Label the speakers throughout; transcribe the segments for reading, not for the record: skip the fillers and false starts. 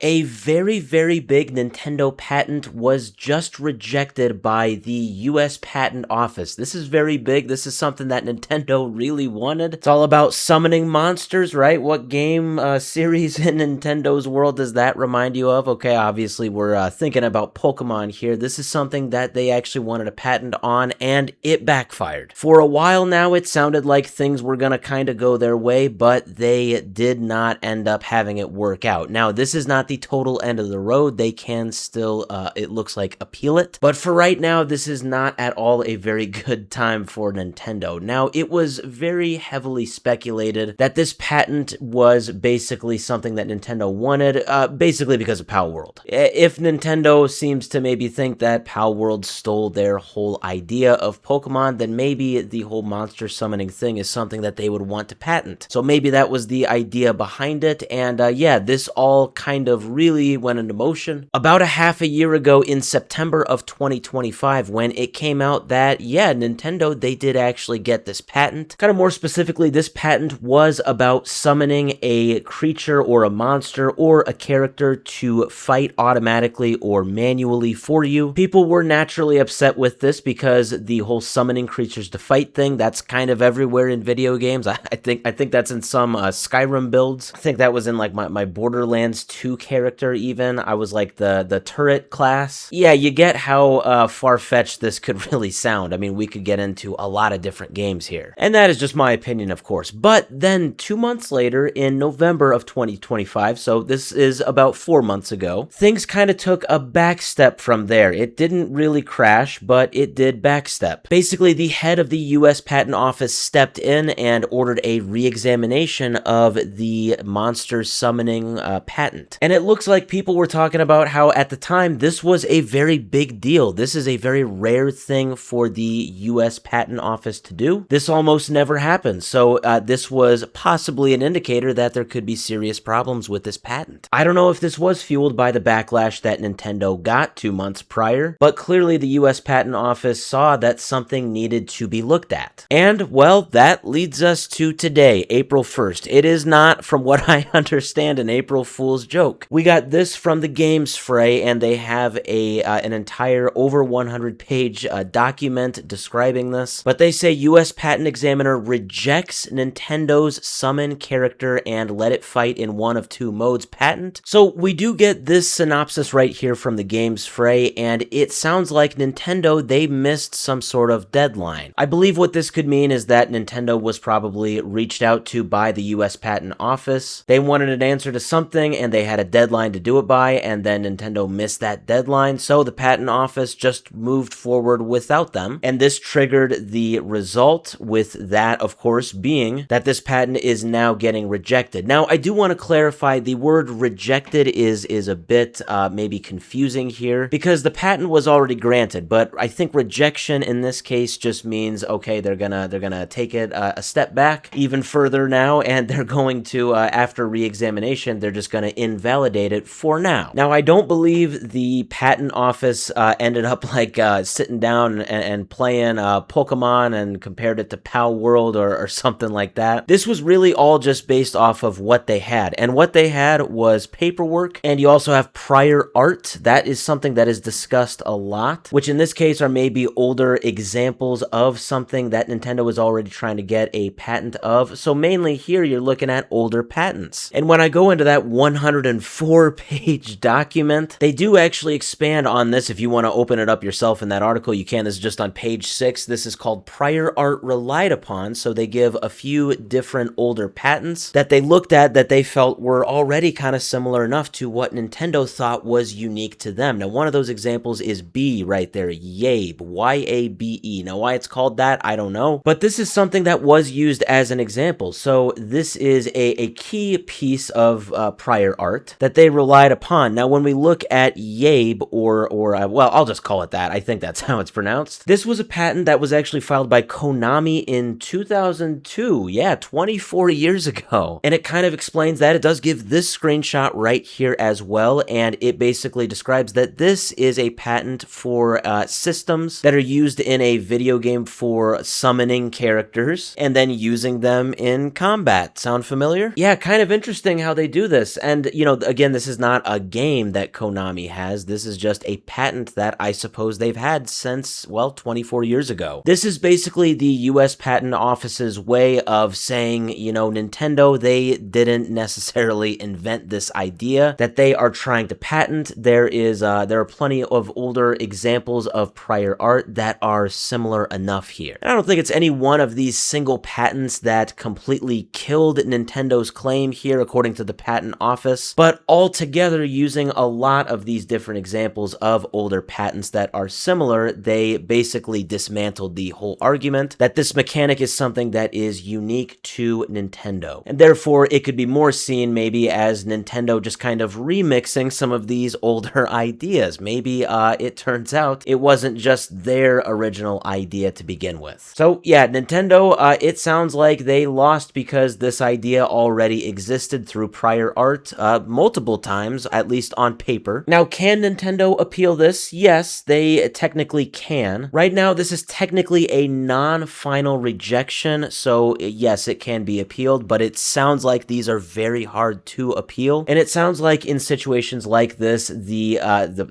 Speaker 1: A very, very big Nintendo patent was just rejected by the US Patent Office. This is very big. This is something that Nintendo really wanted. It's all about summoning monsters, right? What game series in Nintendo's world does that remind you of? Okay, obviously we're thinking about Pokemon here. This is something that they actually wanted a patent on, and it backfired. For a while now, it sounded like things were gonna kind of go their way, but they did not end up having it work out. Now, this is not the total end of the road. They can still, it looks like, appeal it. But for right now, this is not at all a very good time for Nintendo. Now, it was very heavily speculated that this patent was basically something that Nintendo wanted, basically because of Pal World. If Nintendo seems to maybe think that Pal World stole their whole idea of Pokemon, then maybe the whole monster summoning thing is something that they would want to patent. So maybe that was the idea behind it, and yeah, this all kind of really went into motion about a half a year ago in September of 2025 when it came out that, yeah, Nintendo, they did actually get this patent. Kind of more specifically, this patent was about summoning a creature or a monster or a character to fight automatically or manually for you. People were naturally upset with this because the whole summoning creatures to fight thing, that's kind of everywhere in video games. I think that's in some Skyrim builds. I think that was in like my Borderlands 2 character even. I was like the turret class. Yeah, you get how far-fetched this could really sound. I mean, we could get into a lot of different games here. And that is just my opinion, of course. But then 2 months later, in November of 2025, so this is about 4 months ago, things kind of took a back step from there. It didn't really crash, but it did backstep. Basically, the head of the US Patent Office stepped in and ordered a re-examination of the monster summoning patent. And it looks like people were talking about how at the time this was a very big deal. This is a very rare thing for the US Patent Office to do. This almost never happens. So this was possibly an indicator that there could be serious problems with this patent. I don't know if this was fueled by the backlash that Nintendo got 2 months prior, but clearly the US Patent Office saw that something needed to be looked at. And, well, that leads us to today, April 1st. It is not, from what I understand, an April Fool's joke. We got this from the Games Fray, and they have an entire over 100-page document describing this. But they say US Patent Examiner rejects Nintendo's summon character and let it fight in one of two modes patent. So we do get this synopsis right here from the Games Fray, and it sounds like Nintendo, they missed some sort of deadline. I believe what this could mean is that Nintendo was probably reached out to by the US Patent Office. They wanted an answer to something, and they had a deadline to do it by, and then Nintendo missed that deadline, so the Patent Office just moved forward without them, and this triggered the result, with that, of course, being that this patent is now getting rejected. Now, I do want to clarify, the word rejected is a bit maybe confusing here, because the patent was already granted, but I think rejection in this case just means, okay, they're gonna take it a step back even further now, and they're going to, after re-examination, they're just gonna invalidate it for now. Now, I don't believe the Patent Office ended up like sitting down and playing Pokemon and compared it to Pal World or something like that. This was really all just based off of what they had, and what they had was paperwork, and you also have prior art. That is something that is discussed a lot, which in this case are maybe older examples of something that Nintendo was already trying to get a patent of. So mainly here you're looking at older patents. And when I go into that 104-page document, they do actually expand on this. If you want to open it up yourself in that article, you can. This is just on page 6. This is called Prior Art Relied Upon. So they give a few different older patents that they looked at that they felt were already kind of similar enough to what Nintendo thought was unique to them. Now, one of those examples is B right there, Yabe, Y-A-B-E. Now, why it's called that, I don't know. But this is something that was used as an example. So this is a key piece of prior art that they relied upon. Now, when we look at Yabe, well, I'll just call it that. I think that's how it's pronounced. This was a patent that was actually filed by Konami in 2002. Yeah, 24 years ago. And it kind of explains that. It does give this screenshot right here as well. And it basically describes that this is a patent for systems that are used in a video game for summoning characters and then using them in combat. Sound familiar? Yeah, kind of interesting how they do this. And, you know, again, this is not a game that Konami has. This is just a patent that I suppose they've had since, well, 24 years ago. This is basically the US Patent Office's way of saying, you know, Nintendo, they didn't necessarily invent this idea that they are trying to patent. There are plenty of older examples of prior art that are similar enough here. And I don't think it's any one of these single patents that completely killed Nintendo's claim here, according to the Patent Office, but altogether, using a lot of these different examples of older patents that are similar, they basically dismantled the whole argument that this mechanic is something that is unique to Nintendo. And therefore, it could be more seen maybe as Nintendo just kind of remixing some of these older ideas. Maybe it turns out it wasn't just their original idea to begin with. So yeah, Nintendo, it sounds like they lost because this idea already existed through prior art multiple times, at least on paper. Now, can Nintendo appeal this? Yes, they technically can. Right now, this is technically a non-final rejection, so yes, it can be appealed, but it sounds like these are very hard to appeal, and it sounds like in situations like this, the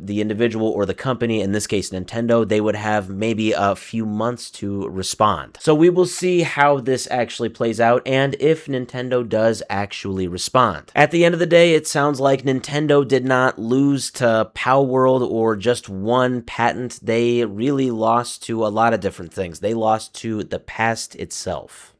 Speaker 1: individual or the company, in this case Nintendo, they would have maybe a few months to respond. So we will see how this actually plays out and if Nintendo does actually respond. At the end of the day, it sounds like Nintendo did not lose to Pow World or just one patent. They really lost to a lot of different things. They lost to the past itself.